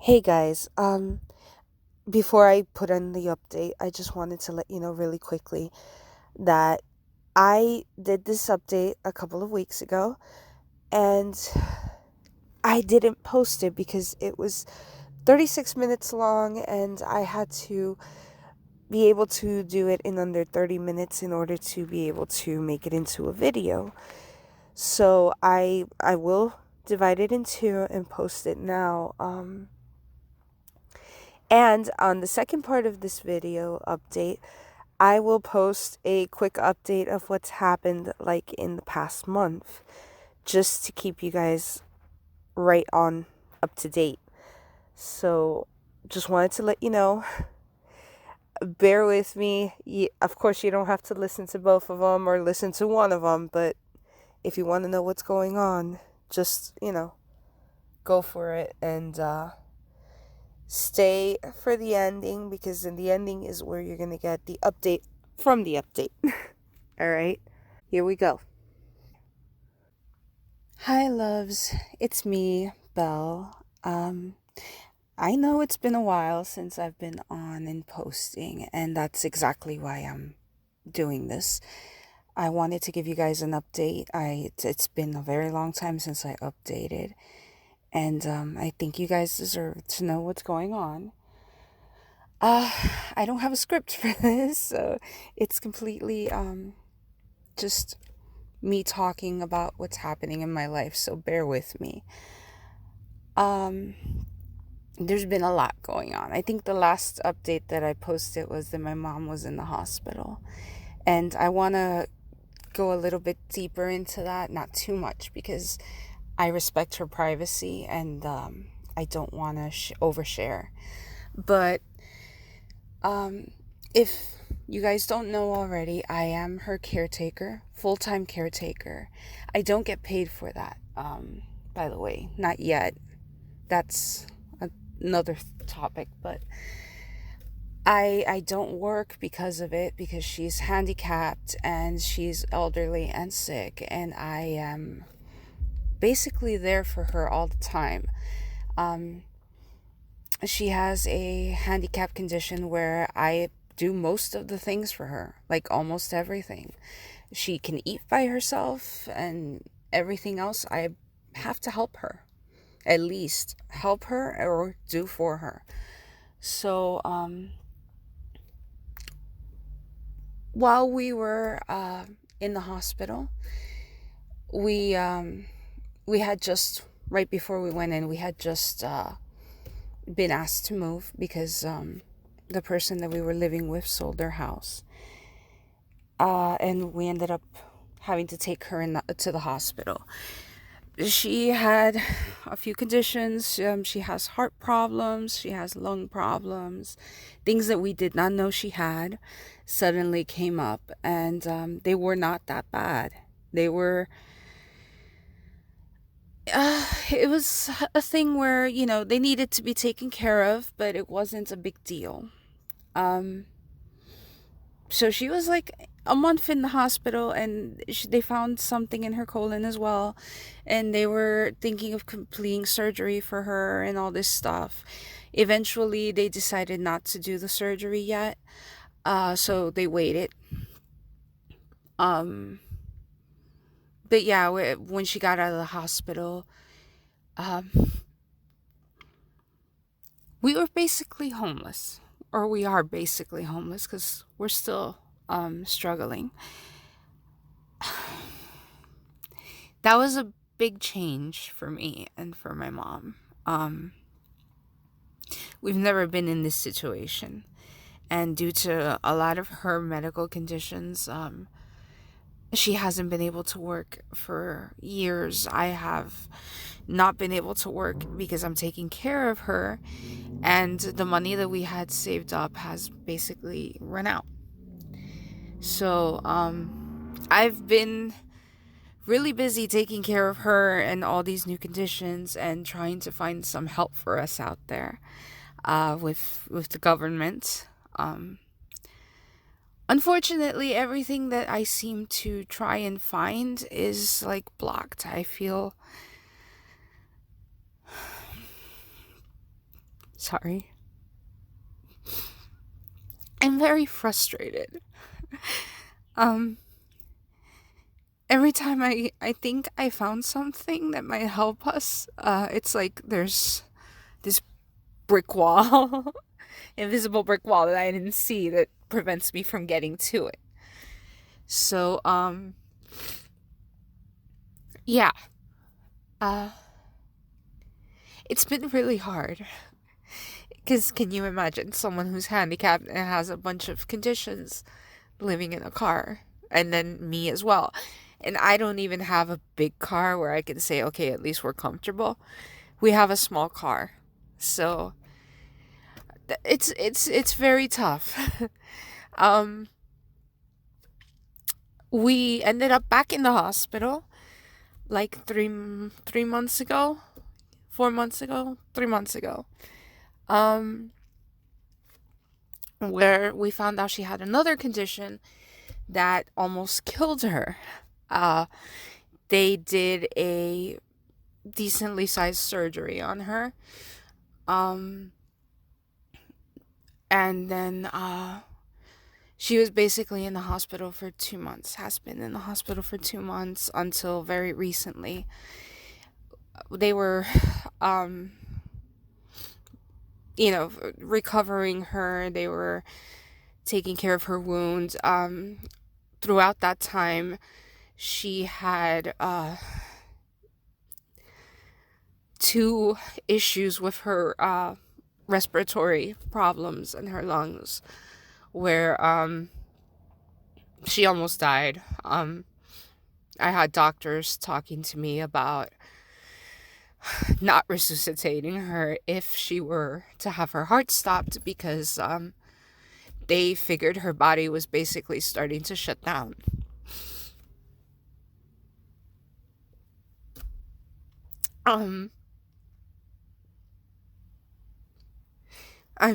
Hey guys, before I put in the update, I just wanted to let you know really quickly that I did this update a couple of weeks ago and I didn't post it because it was 36 minutes long and I had to be able to do it in under 30 minutes in order to be able to make it into a video. So I will divide it in two and post it now. And on the second part of this video update, I will post a quick update of what's happened like in the past month, just to keep you guys right on up to date. So just wanted to let you know. Bear with me. Of course, you don't have to listen to both of them or listen to one of them, but if you want to know what's going on, just, go for it and stay for the ending because in the ending is where you're going to get the update from the update. All right, here we go. Hi, loves. It's me, Belle. I know it's been a while since I've been on and posting, and that's exactly why I'm doing this. I wanted to give you guys an update. It's been a very long time since I updated, and I think you guys deserve to know what's going on. Uh, I don't have a script for this, so it's completely just me talking about what's happening in my life, so bear with me. Um, there's been a lot going on. I think the last update that I posted was that my mom was in the hospital, and I want to go a little bit deeper into that, not too much because I respect her privacy and I don't want to overshare. But if you guys don't know already, I am her caretaker, full-time caretaker. I don't get paid for that, by the way, not yet. That's another topic, but I don't work because of it, because she's handicapped and she's elderly and sick, and I am basically there for her all the time. She has a handicap condition where I do most of the things for her, like almost everything. She can eat by herself, and everything else I have to help her, at least help her or do for her. So, while we were in the hospital, we we had just right before we went in, we had just been asked to move because the person that we were living with sold their house, and we ended up having to take her to the hospital. She had a few conditions. She has heart problems, she has lung problems, things that we did not know she had suddenly came up, and they were not that bad. They were, it was a thing where, they needed to be taken care of, but it wasn't a big deal. Um, so she was like a month in the hospital, and they found something in her colon as well, and they were thinking of completing surgery for her and all this stuff. Eventually they decided not to do the surgery yet, so they waited. um but yeah, when she got out of the hospital, um we were basically homeless, or we are basically homeless because we're still struggling. That was a big change for me and for my mom. We've never been in this situation, and due to a lot of her medical conditions, she hasn't been able to work for years. I have not been able to work because I'm taking care of her, and the money that we had saved up has basically run out. So I've been really busy taking care of her and all these new conditions and trying to find some help for us out there, with the government. Unfortunately, everything that I seem to try and find is like blocked. I feel Sorry. I'm very frustrated. Um, every time I think I found something that might help us, it's like there's this brick wall, invisible brick wall that I didn't see that prevents me from getting to it. So, yeah, uh, it's been really hard. Because can you imagine someone who's handicapped and has a bunch of conditions living in a car? And then me as well. And I don't even have a big car where I can say, okay, at least we're comfortable. We have a small car. So it's very tough. um we ended up back in the hospital like 3 months ago, 4 months ago, 3 months ago. Um where we found out she had another condition that almost killed her. Uh, they did a decently sized surgery on her. Um, and then she was basically in the hospital for 2 months, has been in the hospital for 2 months until very recently. They were, um, recovering her, they were taking care of her wounds. Throughout that time, she had two issues with her respiratory problems in her lungs, where she almost died. I had doctors talking to me about not resuscitating her if she were to have her heart stopped, because they figured her body was basically starting to shut down. I'm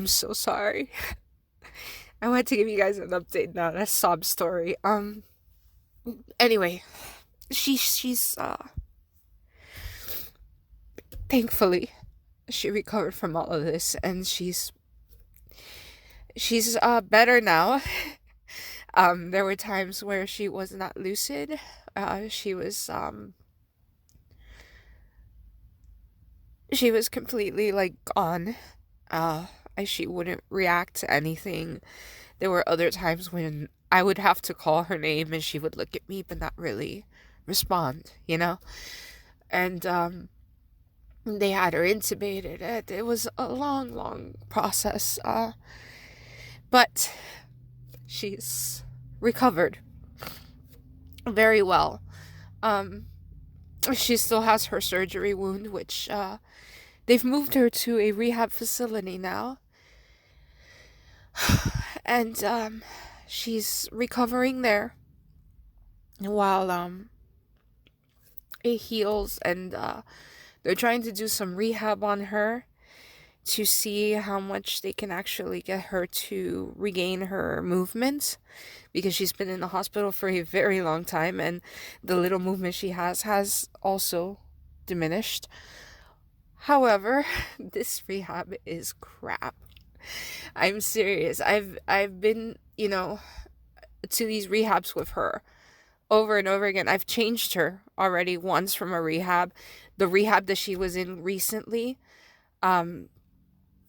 so sorry. I wanted to give you guys an update, not a sob story. Anyway, she's thankfully she recovered from all of this, and she's better now. There were times where she was not lucid. She was completely like gone. She wouldn't react to anything. There were other times when I would have to call her name and she would look at me but not really respond, And they had her intubated. It was a long, long process. But she's recovered very well. She still has her surgery wound, which they've moved her to a rehab facility now. And she's recovering there while it heals, and they're trying to do some rehab on her to see how much they can actually get her to regain her movement, because she's been in the hospital for a very long time and the little movement she has also diminished. However, this rehab is crap. I'm serious. I've been, to these rehabs with her over and over again. I've changed her already once from a rehab. The rehab that she was in recently,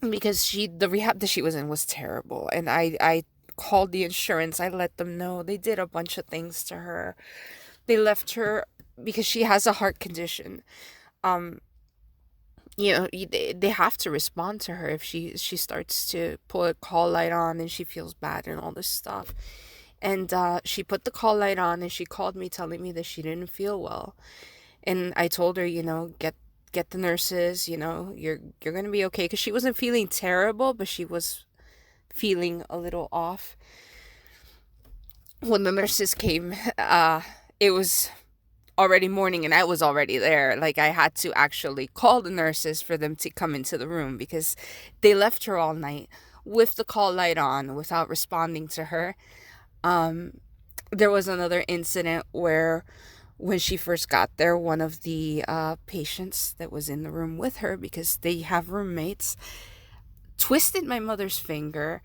because the rehab that she was in was terrible, and I called the insurance. I let them know. They did a bunch of things to her. They left her because she has a heart condition. They have to respond to her if she starts to pull a call light on and she feels bad and all this stuff. And she put the call light on and she called me telling me that she didn't feel well. And I told her, get the nurses, you're going to be okay, because she wasn't feeling terrible, but she was feeling a little off. When the nurses came, it was already morning and I was already there. Like, I had to actually call the nurses for them to come into the room, because they left her all night with the call light on without responding to her. There was another incident where, when she first got there, one of the patients that was in the room with her, because they have roommates, twisted my mother's finger.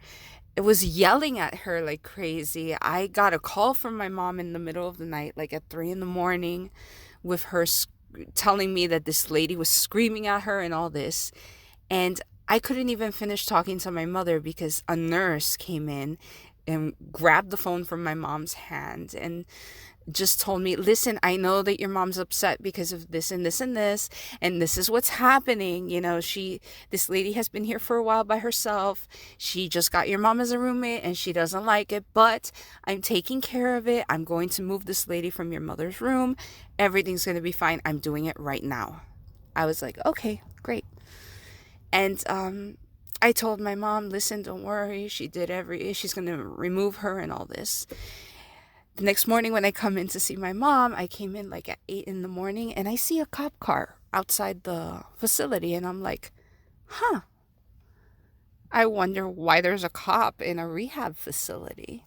It was yelling at her like crazy. I got a call from my mom in the middle of the night, like at 3 in the morning, with her telling me that this lady was screaming at her and all this. And I couldn't even finish talking to my mother because a nurse came in and grabbed the phone from my mom's hand and just told me, listen, I know that your mom's upset because of this and this and this, and this is what's happening. This lady has been here for a while by herself. She just got your mom as a roommate and she doesn't like it, but I'm taking care of it. I'm going to move this lady from your mother's room. Everything's going to be fine. I'm doing it right now. I was like, okay, great. And I told my mom, listen, don't worry. She's going to remove her and all this. The next morning when I come in to see my mom, I came in like at 8 in the morning and I see a cop car outside the facility. And I'm like, huh, I wonder why there's a cop in a rehab facility.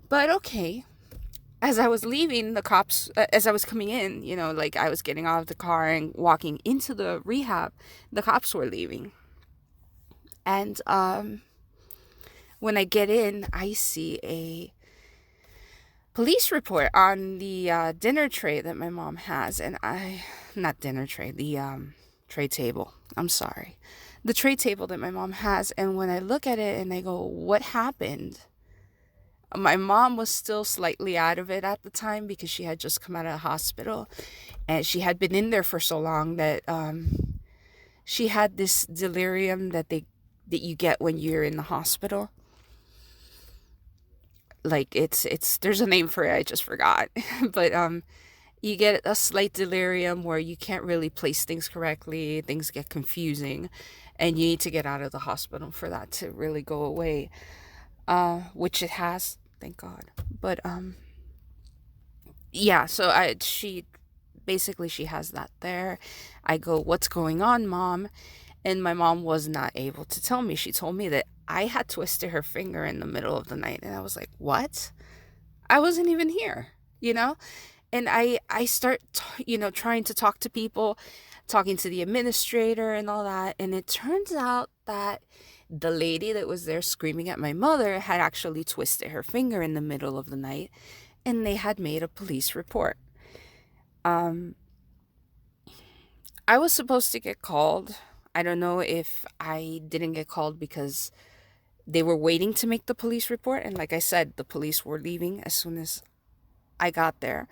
But okay. As I was leaving, as I was coming in, like I was getting out of the car and walking into the rehab, the cops were leaving. And when I get in, I see a police report on the dinner tray that my mom has. And not dinner tray, the tray table. I'm sorry. The tray table that my mom has. And when I look at it and I go, what happened? My mom was still slightly out of it at the time because she had just come out of the hospital and she had been in there for so long that she had this delirium that you get when you're in the hospital. Like there's a name for it, I just forgot. But you get a slight delirium where you can't really place things correctly, things get confusing, and you need to get out of the hospital for that to really go away. Which it has, thank God. But yeah, so she has that there. I go, what's going on, Mom? And my mom was not able to tell me. She told me that I had twisted her finger in the middle of the night. And I was like, what? I wasn't even here, And I start, trying to talk to people, talking to the administrator and all that. And it turns out that the lady that was there screaming at my mother had actually twisted her finger in the middle of the night, and they had made a police report. I was supposed to get called. I don't know if I didn't get called because they were waiting to make the police report, and like I said, the police were leaving as soon as I got there,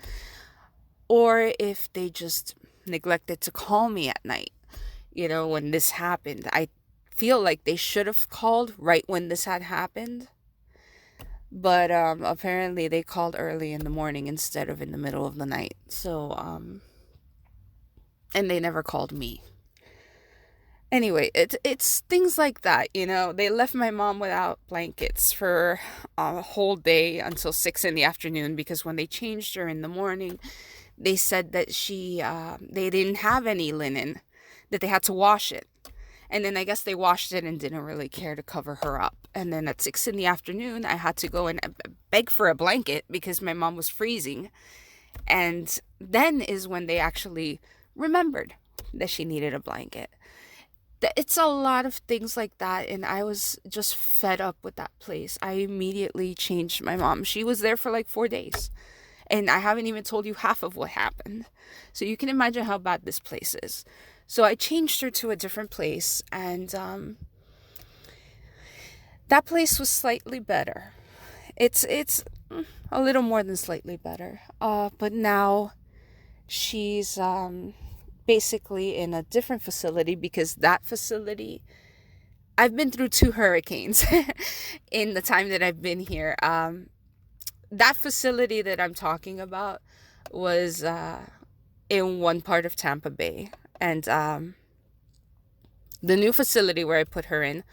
or if they just neglected to call me at night, when this happened. I feel like they should have called right when this had happened, but apparently they called early in the morning instead of in the middle of the night. So and they never called me. Anyway, it's things like that. They left my mom without blankets for a whole day until 6 in the afternoon, because when they changed her in the morning, they said that they didn't have any linen, that they had to wash it. And then I guess they washed it and didn't really care to cover her up. And then at 6 in the afternoon, I had to go and beg for a blanket because my mom was freezing. And then is when they actually remembered that she needed a blanket. It's a lot of things like that. And I was just fed up with that place. I immediately changed my mom. She was there for like 4 days. And I haven't even told you half of what happened. So you can imagine how bad this place is. So I changed her to a different place, and that place was slightly better. It's a little more than slightly better. But now she's basically in a different facility, because that facility, I've been through 2 hurricanes in the time that I've been here. That facility that I'm talking about was in one part of Tampa Bay. And the new facility where I put her in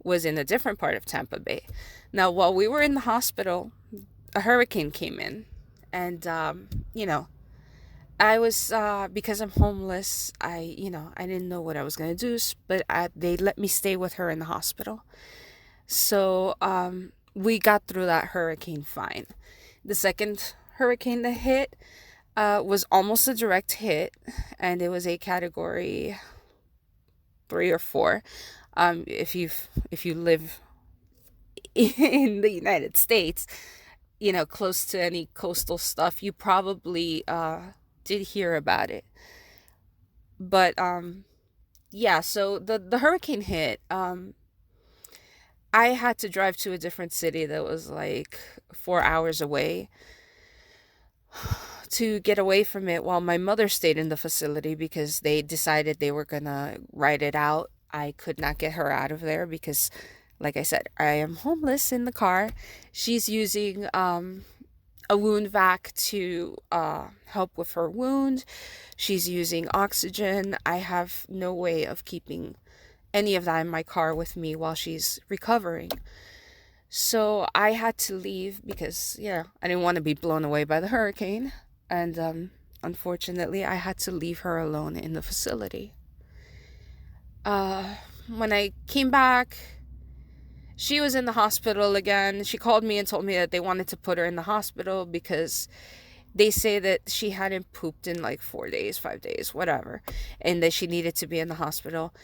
was in a different part of Tampa Bay. Now, while we were in the hospital, a hurricane came in. And, I was, because I'm homeless, I didn't know what I was going to do. But they let me stay with her in the hospital. So we got through that hurricane fine. The second hurricane that hit was almost a direct hit, and it was a category 3 or 4. If you live in the United States, close to any coastal stuff, you probably did hear about it. But yeah, so the hurricane hit. I had to drive to a different city that was like 4 hours away to get away from it while my mother stayed in the facility because they decided they were gonna ride it out. I could not get her out of there because, like I said, I am homeless in the car. She's using a wound vac to help with her wound. She's using oxygen. I have no way of keeping any of that in my car with me while she's recovering. So I had to leave because, I didn't want to be blown away by the hurricane. And unfortunately, I had to leave her alone in the facility. When I came back, she was in the hospital again. She called me and told me that they wanted to put her in the hospital because they say that she hadn't pooped in like 4 days, 5 days, whatever, and that she needed to be in the hospital.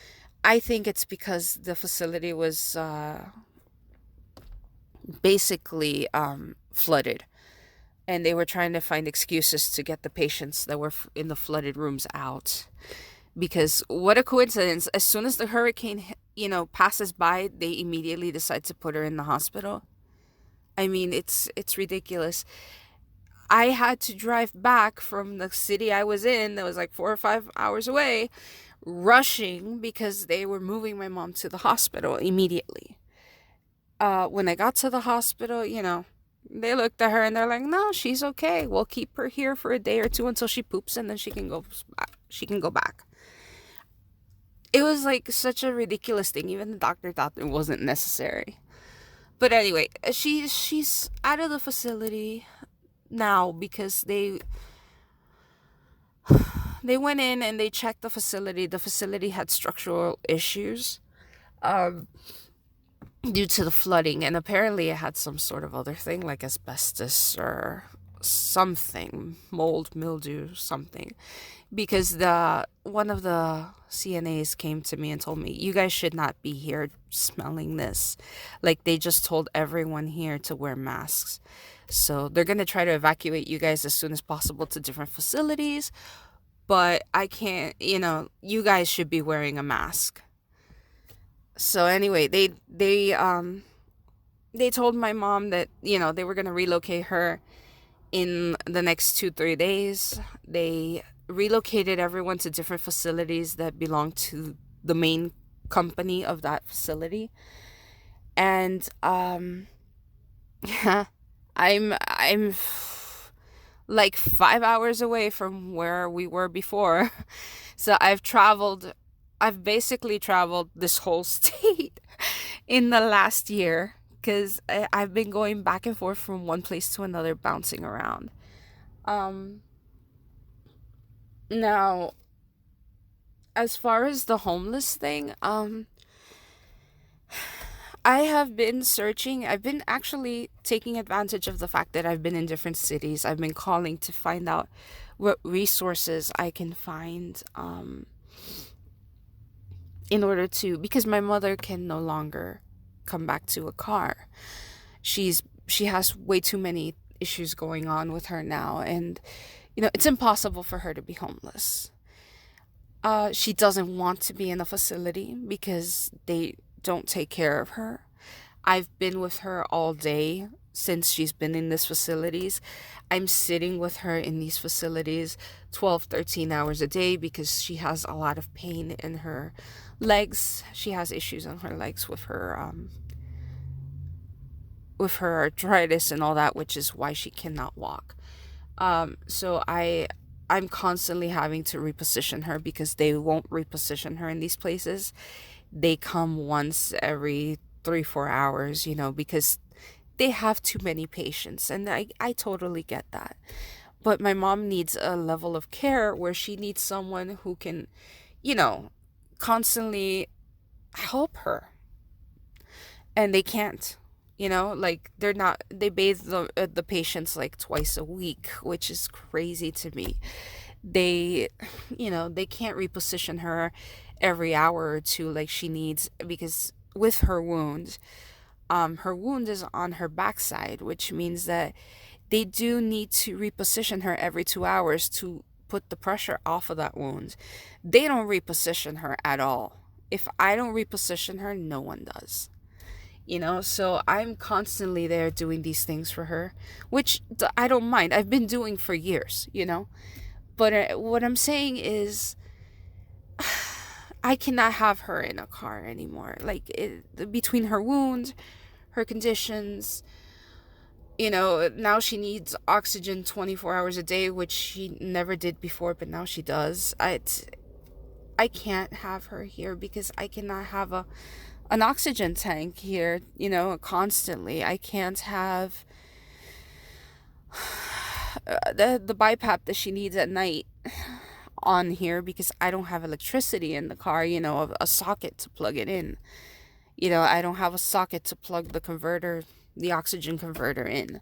I think it's because the facility was basically flooded, and they were trying to find excuses to get the patients that were in the flooded rooms out. Because what a coincidence! As soon as the hurricane, passes by, they immediately decide to put her in the hospital. I mean, it's ridiculous. I had to drive back from the city I was in, that was like 4 or 5 hours away, rushing because they were moving my mom to the hospital immediately. When I got to the hospital, they looked at her and they're like, "No, she's okay. We'll keep her here for a day or two until she poops, and then she can go. She can go back." It was like such a ridiculous thing. Even the doctor thought it wasn't necessary. But anyway, she's out of the facility now because they went in and they checked the facility. The facility had structural issues due to the flooding, and apparently it had some sort of other thing like asbestos or something, mold, mildew, something. Because the one of the CNAs came to me and told me, "You guys should not be here smelling this." Like, they just told everyone here to wear masks. So they're going to try to evacuate you guys as soon as possible to different facilities, but I can't, you guys should be wearing a mask. So anyway, they told my mom that, they were going to relocate her in the next 2-3 days. They relocated everyone to different facilities that belong to the main company of that facility. And yeah, I'm like 5 hours away from where we were before. So I've basically traveled this whole state in the last year because I've been going back and forth from one place to another, bouncing around. Now, as far as the homeless thing, I have been searching. I've been actually taking advantage of the fact that I've been in different cities. I've been calling to find out what resources I can find in order to, because my mother can no longer come back to a car. She has way too many issues going on with her now, and it's impossible for her to be homeless. She doesn't want to be in a facility because they don't take care of her. I've been with her all day since she's been in these facilities. I'm sitting with her in these facilities 12, 13 hours a day because she has a lot of pain in her legs. She has issues on her legs with her arthritis and all that, which is why she cannot walk. So I'm constantly having to reposition her because they won't reposition her in these places. They come once every 3-4 hours, because they have too many patients, and I totally get that. But my mom needs a level of care where she needs someone who can, constantly help her. And they can't. Like, they bathe the patients like twice a week, which is crazy to me. They can't reposition her, every hour or two like she needs, because with her wound is on her backside, which means that they do need to reposition her every 2 hours to put the pressure off of that wound. They don't reposition her at all. If I don't reposition her, no one does. So I'm constantly there doing these things for her, which I don't mind. I've been doing for years. But what I'm saying is, I cannot have her in a car anymore. Like, between her wound, her conditions, now she needs oxygen 24 hours a day, which she never did before, but now she does. I can't have her here because I cannot have an oxygen tank here, constantly. I can't have the BiPAP that she needs at night on here because I don't have electricity in the car, a socket to plug it in. I don't have a socket to plug the oxygen converter in.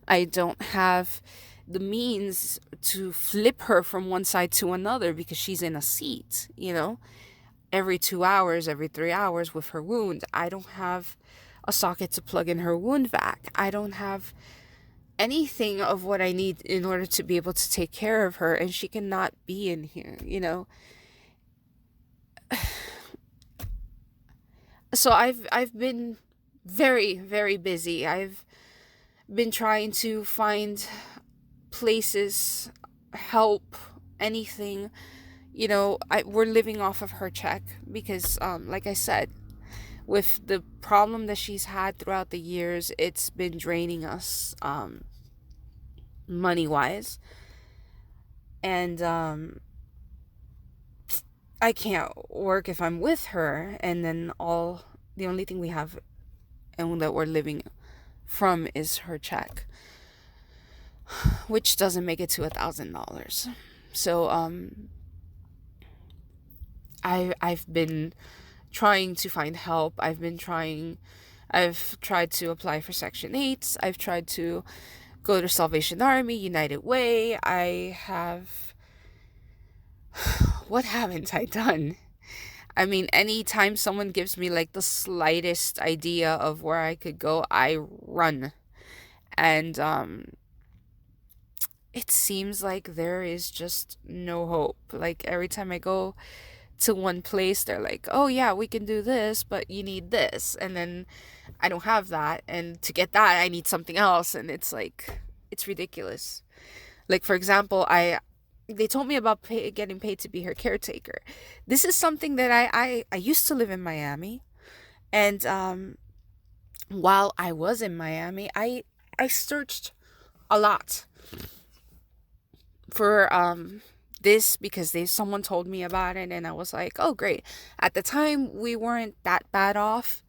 I don't have the means to flip her from one side to another because she's in a seat, every 2 hours, every 3 hours with her wound. I don't have a socket to plug in her wound vac. I don't have anything of what I need in order to be able to take care of her, and she cannot be in here, So I've been very, very busy. I've been trying to find places, help, anything. We're living off of her check because, like I said, with the problem that she's had throughout the years, it's been draining us, money-wise. And I can't work if I'm with her, and then the only thing we have and that we're living from is her check, which doesn't make it to $1,000. So I've been trying to find help. I've tried to apply for Section 8s. I've tried to go to Salvation Army, United Way. What haven't I done? I mean, anytime someone gives me like the slightest idea of where I could go, I run. And it seems like there is just no hope. Like, every time I go to one place, they're like, oh yeah, we can do this, but you need this. And then I don't have that. And to get that, I need something else. And it's like, it's ridiculous. Like, for example, they told me about getting paid to be her caretaker. This is something that I used to live in Miami. And while I was in Miami, I searched a lot for this because someone told me about it, and I was like, oh great. At the time, we weren't that bad off,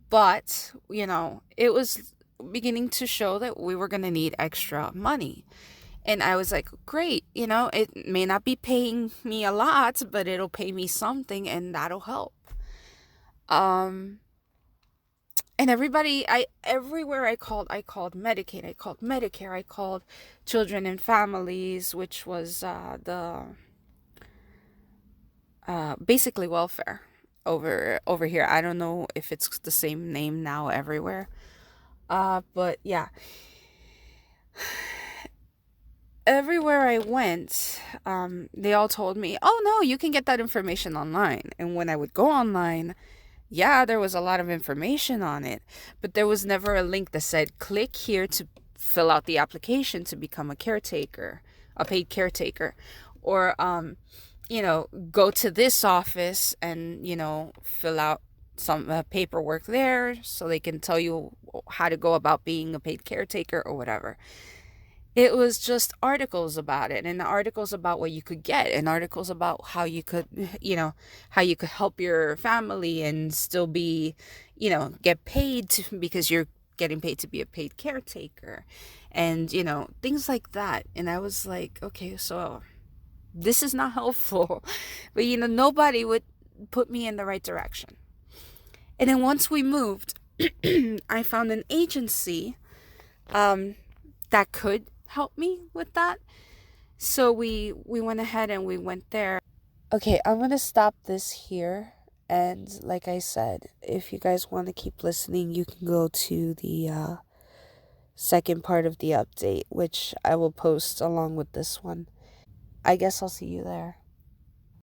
but it was beginning to show that we were going to need extra money. And I was like, great, it may not be paying me a lot, but it'll pay me something, and that'll help. And everywhere I called Medicaid, I called Medicare, I called Children and Families, which was basically welfare over here. I don't know if it's the same name now everywhere. But yeah. Everywhere I went, they all told me, oh no, you can get that information online. And when I would go online, yeah, there was a lot of information on it, but there was never a link that said, click here to fill out the application to become a caretaker, a paid caretaker, or, go to this office and, fill out some paperwork there so they can tell you how to go about being a paid caretaker or whatever. It was just articles about it, and articles about what you could get, and articles about how you could, help your family and still be, get paid because you're getting paid to be a paid caretaker, and, things like that. And I was like, okay, so this is not helpful. But, nobody would put me in the right direction. And then once we moved, I found an agency that could help me with that. So we went ahead and we went there. Okay, I'm gonna stop this here. And like I said, if you guys want to keep listening, you can go to the second part of the update, which I will post along with this one. I guess I'll see you there.